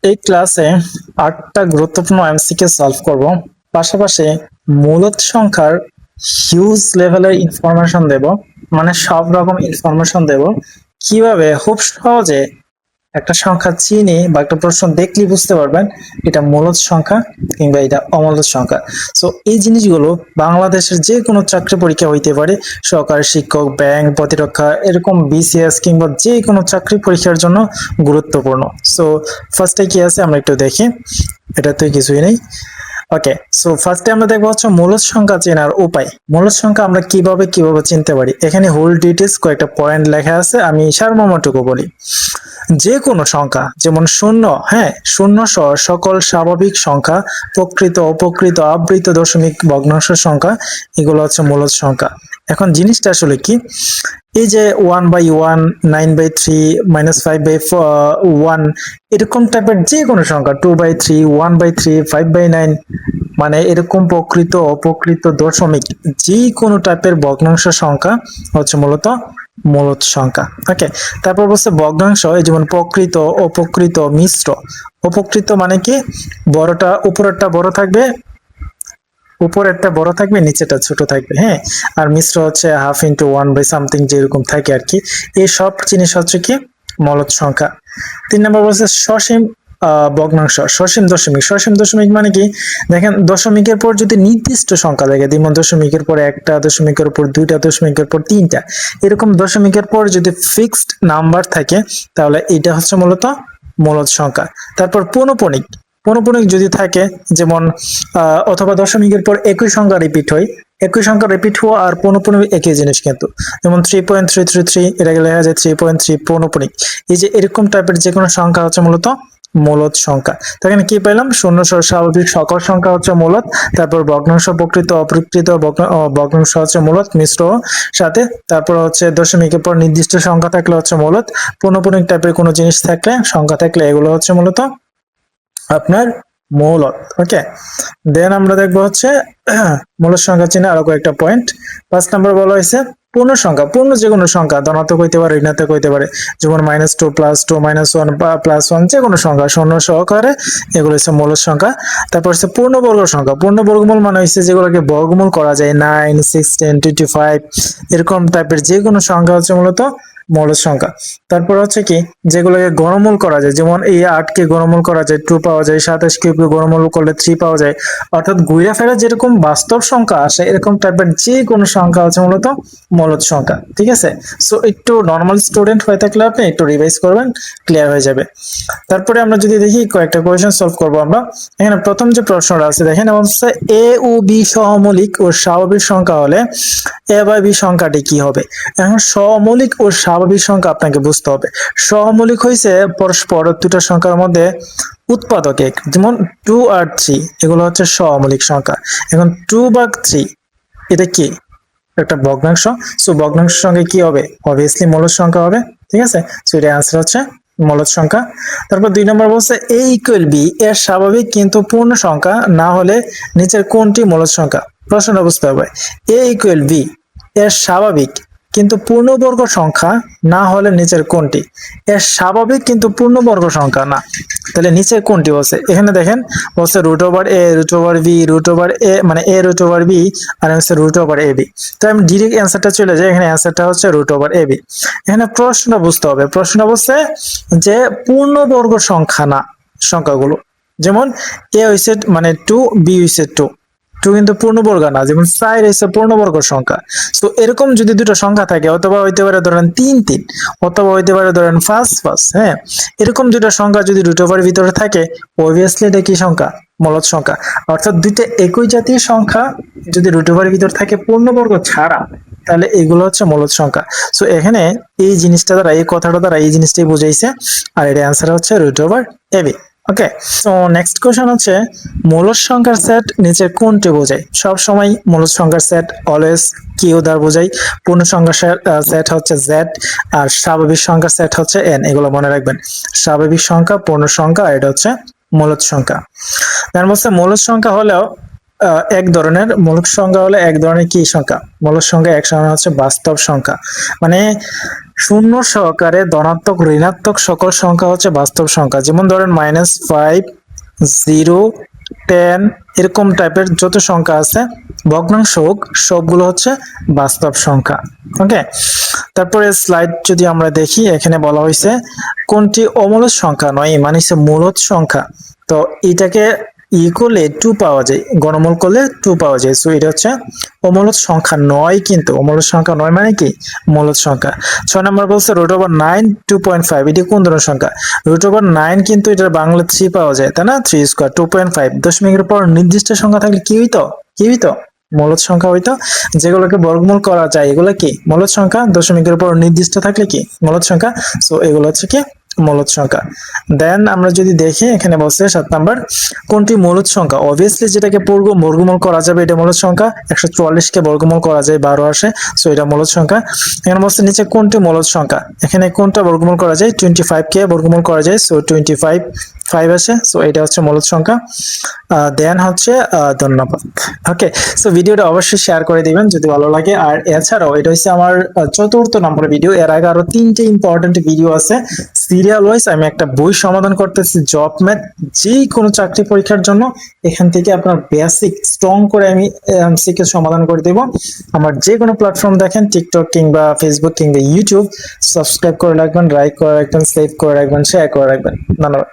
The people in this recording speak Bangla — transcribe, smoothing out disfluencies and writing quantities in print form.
এই ক্লাসে 8টা গুরুত্বপূর্ণ এমসিকিউ সলভ করব, পাশাপাশি মূলদ সংখ্যার হিউজ লেভেলের ইনফরমেশন দেব, মানে সব রকম ইনফরমেশন দেব কিভাবে খুব সহজে একটা সংখ্যা চিনি বা একটা প্রশ্ন দেখলেই বুঝতে পারবেন এটা মূলদ সংখ্যা কিংবা এটা অমূলদ সংখ্যা। সো এই জিনিসগুলো বাংলাদেশের যে কোনো চাকরি পরীক্ষা হইতে পারে, সরকারি শিক্ষক, ব্যাংক, প্রতিরক্ষা, এরকম বিসিএস কিংবা যে কোনো চাকরি পরীক্ষার জন্য গুরুত্বপূর্ণ। সো ফার্স্টে কি আছে আমরা একটু দেখি, এটা তো কিছুই নেই। ওকে, সো ফার্স্টে আমরা দেখবো হচ্ছে মূলদ সংখ্যা চেনার উপায়। মূলদ সংখ্যা আমরা কিভাবে চিনতে পারি, এখানে হোল ডিটেলস কয়েকটা পয়েন্ট লেখা আছে, আমি সারমর্মটুকু বলি। যে কোনো সংখ্যা যেমন শূন্য, হ্যাঁ, শূন্য সহ সকল স্বাভাবিক সংখ্যা, প্রকৃত, অপ্রকৃত, আবৃত, দশমিক, ভগ্নাংশ সংখ্যা, এগুলো হচ্ছে মূলদ সংখ্যা। এখন জিনিসটা আসলে কি, এই যে 1/1, 9/3, -5/1, এরকম টাইপের যে কোনো সংখ্যা, 2/3, 1/3, 5/9, মানে এরকম প্রকৃত, অপ্রকৃত, দশমিক, যে কোনো টাইপের ভগ্নাংশ সংখ্যা হচ্ছে মূলত মূলদ সংখ্যা। ওকে, তারপর বলছে ভগ্নাংশ, এই যেমন প্রকৃত, অপ্রকৃত, মিশ্র। অপ্রকৃত মানে কি, বড়টা উপরেরটা বড় থাকবে, উপরেরটা বড় থাকবে, নিচেটা ছোট থাকবে, হ্যাঁ। আর মিশ্র হচ্ছে 1/2 যেরকম থাকে আর কি। এই সব জিনিস হচ্ছে কি মূলদ সংখ্যা। 3 নম্বর বলছে সসীম ভগ্নাংশ, সসীম দশমিক। সসীম দশমিক মানে কি, দেখেন দশমিকের পর যদি নির্দিষ্ট সংখ্যা থাকে, যেমন দশমিকের পর একটা, দশমিকের উপর দুইটা, দশমিকের পর তিনটা, এরকম দশমিকের পর যদি ফিক্সড নাম্বার থাকে তাহলে এটা হচ্ছে মূলত মূলদ সংখ্যা। তারপর পৌনঃপুনিক, পৌনঃপুনিক যদি থাকে, যেমন অথবা দশমিকের পর একই সংখ্যা রিপিট হয়, একই সংখ্যা রিপিট হওয়া আর পৌনঃপুনিক একই জিনিস কিন্তু, যেমন 3.333, এটাকে লেখা যায় 3.3 পৌনঃপুনিক। এই যে এরকম টাইপের যে কোনো সংখ্যা হচ্ছে মূলত মূলদ সংখ্যা। এখানে কি পেলাম, শূন্য সহ স্বাভাবিক সকল সংখ্যা হচ্ছে মূলদ, তারপর ভগ্নাংশ, প্রকৃত, অপ্রকৃত, ভগ্নাংশ হচ্ছে মূলদ, মিশ্র সাথে, তারপর হচ্ছে দশমিকের পর নির্দিষ্ট সংখ্যা থাকলে হচ্ছে মূলদ, পৌনঃপুনিক টাইপের কোনো জিনিস থাকলে, সংখ্যা থাকলে, এগুলো হচ্ছে মূলত আপনার মূলদ। ওকে, দেন আমরা দেখবো হচ্ছে মূলদ সংখ্যা চিনে আরো কয়েকটা পয়েন্ট। 5 নম্বর বলা হয়েছে পূর্ণ সংখ্যা। পূর্ণ যে কোনো সংখ্যা, ধনাত্মক হইতে পারে, ঋণাত্মক হইতে পারে, যেমন -2, +2, -1 বা +1, যে কোনো সংখ্যা শূন্য সহকারে, এগুলো হচ্ছে মূলদ সংখ্যা। তারপর হচ্ছে পূর্ণবর্গ সংখ্যা। পূর্ণ বর্গমূল মানে হচ্ছে যেগুলোকে বর্গমূল করা যায়, 9, 16, 25, এরকম টাইপের যে কোনো সংখ্যা হচ্ছে মূলত মূলদ সংখ্যা। তারপর হচ্ছে কি, যেগুলোকে গণমূল করা যায়, যেমন এই 8 কে গণমূল করা যায় 2 পাওয়া যায়, 27 কে গণমূল করলে 3 পাওয়া যায়, অর্থাৎ ঘুরে ফেরা যেরকম বাস্তব সংখ্যা আসে, এরকম টাইপের যে কোনো সংখ্যা হচ্ছে মূলত মূলদ সংখ্যা। ঠিক আছে, সো একটু নর্মাল স্টুডেন্ট হয়ে থাকলে আপনি একটু রিভাইজ করবেন, ক্লিয়ার হয়ে যাবে। তারপরে আমরা যদি দেখি কয়েকটা কোয়েশ্চেন সলভ করব আমরা। এখানে প্রথম যে প্রশ্নটা আছে দেখেন, এবং এ ও বি সহমৌলিক ও স্বাভাবিক সংখ্যা হলে এ বাই বি সংখ্যাটি কি হবে। এখন সহমৌলিক ও স্বাভাবিক সংখ্যা আপনাকে বুঝতে হবে। সহমৌলিক হয়েছে পরস্পর দুটো সংখ্যার মধ্যে উৎপাদক এক, যেমন 2 আর 3, এগুলো হচ্ছে সহমৌলিক সংখ্যা। এখন 2/3 এটা কি, একটা ভগ্নাংশ। সো ভগ্নাংশের সঙ্গে কি হবে, অবভিয়াসলি মূলদ সংখ্যা হবে। ঠিক আছে, সো এর आंसर হচ্ছে মূলদ সংখ্যা। তারপর 2 নম্বর বলছে a = b এর স্বাভাবিক কিন্তু পূর্ণ সংখ্যা না হলে নিচের কোনটি মূলদ সংখ্যা। প্রশ্নটা বুঝতে হবে, a = b এর স্বাভাবিক কিন্তু পূর্ণবর্গ সংখ্যা না হলে নিচের কোনটি। এর স্বাভাবিক কিন্তু পূর্ণবর্গ সংখ্যা না, তাহলে নিচের কোনটি বলছে। এখানে দেখেন বলছে √a, √b, √a, মানে a √b আর হচ্ছে √ab। তো আমি ডিরেক্ট অ্যান্সারটা চলে যাই, এখানে অ্যান্সারটা হচ্ছে √ab। এখানে প্রশ্ন বুঝতে হবে, প্রশ্ন বলছে যে পূর্ণবর্গ সংখ্যা না সংখ্যাগুলো, যেমন a হইছে মানে 2, b হইছে 2, 2 কিন্তু পূর্ণবর্গ না, যেমন 4 হইছে পূর্ণবর্গ সংখ্যা। সো এরকম যদি দুটো সংখ্যা থাকে, অথবা হইতে পারে ধরেন 3, 3, অথবা হইতে পারে ধরেন 5, 5, হ্যাঁ, এরকম দুটো সংখ্যা যদি √এর ভিতরে থাকে, অবভিয়াসলি এটা কি সংখ্যা, মূলদ সংখ্যা। অর্থাৎ দুইটা একই জাতীয় সংখ্যা যদি √এর ভিতর থাকে পূর্ণবর্গ ছাড়া, তাহলে এগুলো হচ্ছে মূলদ সংখ্যা। সো এখানে এই জিনিসটা দ্বারা, এই কথাটা দ্বারা এই জিনিসটাই বুঝাইছে, আর এর অ্যান্সার হচ্ছে √ab। ওকে, সো নেক্সট কোশ্চেন হচ্ছে মূলদ সংখ্যার সেট নিচের কোনটি বোঝায়। সব সময় মূলদ সংখ্যার সেট অলওয়েজ কিউ দ্বারা বোঝায়, পূর্ণ সংখ্যার সেট হচ্ছে জেড, আর স্বাভাবিক সংখ্যার সেট হচ্ছে এন। এগুলো মনে রাখবেন, স্বাভাবিক সংখ্যা, পূর্ণ সংখ্যা, এটা হচ্ছে মূলদ সংখ্যা। তার মধ্যে মূলদ সংখ্যা হলেও এক ধরনের, মূলদ সংখ্যা হলে এক ধরনের কি সংখ্যা, মূলদ সংখ্যা এক সংখ্যা হচ্ছে বাস্তব সংখ্যা, মানে শূন্য সহকারে ধনাত্মক ঋণাত্মক সকল সংখ্যা হচ্ছে বাস্তব সংখ্যা। যেমন ধরেন -5, 0, 10 এরকম টাইপের যত সংখ্যা আছে ভগ্নাংশ হোক সবগুলো হচ্ছে বাস্তব সংখ্যা। ওকে, তারপরে স্লাইড যদি আমরা দেখি, এখানে বলা হয়েছে কোনটি অমূলদ সংখ্যা নয়, মানে হচ্ছে মূলদ সংখ্যা। তো এটাকে করলে 2 পাওয়া যায়, গণমূল করলে 2 পাওয়া যায়। সো এটা হচ্ছে অমূলদ সংখ্যা নয়, কিন্তু অমূলদ সংখ্যা নয় মানে কি মূলদ সংখ্যা। 6 নম্বর বলছে √9 2.5, এটি কোন ধরনের সংখ্যা? √9 কিন্তু এটার বাংলা 3 পাওয়া যায়, তাই না? 3 স্কয়ার 2.5 দশমিকের পর নির্দিষ্ট সংখ্যা থাকলে কি হইতো? কি হইতো? মূলদ সংখ্যা হইতো। যেগুলোকে বর্গমূল করা যায় এগুলো কি মূলদ সংখ্যা, দশমিকের উপর নির্দিষ্ট থাকলে কি মূলদ সংখ্যা। সো এগুলো হচ্ছে কি মূলদ সংখ্যা। দেন আমরা যদি দেখি, এখানে বলছে 7 নাম্বার কোনটি মূলদ সংখ্যা? অবভিয়াসলি যেটাকে বর্গমূল করা যাবে এটা মূলদ সংখ্যা। 144 কে বর্গমূল করা যায় 12 আসে, সো এটা মূলদ সংখ্যা। এখানে বলছে নিচে কোনটি মূলদ সংখ্যা? এখানে কোনটা বর্গমূল করা যায়? 25 কে বর্গমূল করা যায়, সো 25 5 আসে, সো এটা হচ্ছে মূলদ সংখ্যা। দেন হচ্ছে ধন্যবাদ। ওকে, সো ভিডিওটা অবশ্যই শেয়ার করে দিবেন যদি ভালো লাগে। আর এছাড়াও এটা হচ্ছে আমার 4th নম্বরের ভিডিও। এর আগে আরো 3টে ইম্পর্টেন্ট ভিডিও আছে সিরিয়াল ওয়াইজ। আমি একটা বই সমাধান করতেছি জব ম্যাথ, যে কোনো চাকরি পরীক্ষার জন্য। এখান থেকে আপনার বেসিক স্ট্রং করে আমি এমসিকিউ সমাধান করে দেব। আমার যে কোনো প্ল্যাটফর্ম দেখেন, টিকটক কিংবা ফেসবুক কিংবা ইউটিউব, সাবস্ক্রাইব করে রাখবেন, লাইক করে রাখবেন, সেভ করে রাখবেন, শেয়ার করে রাখবেন। ধন্যবাদ।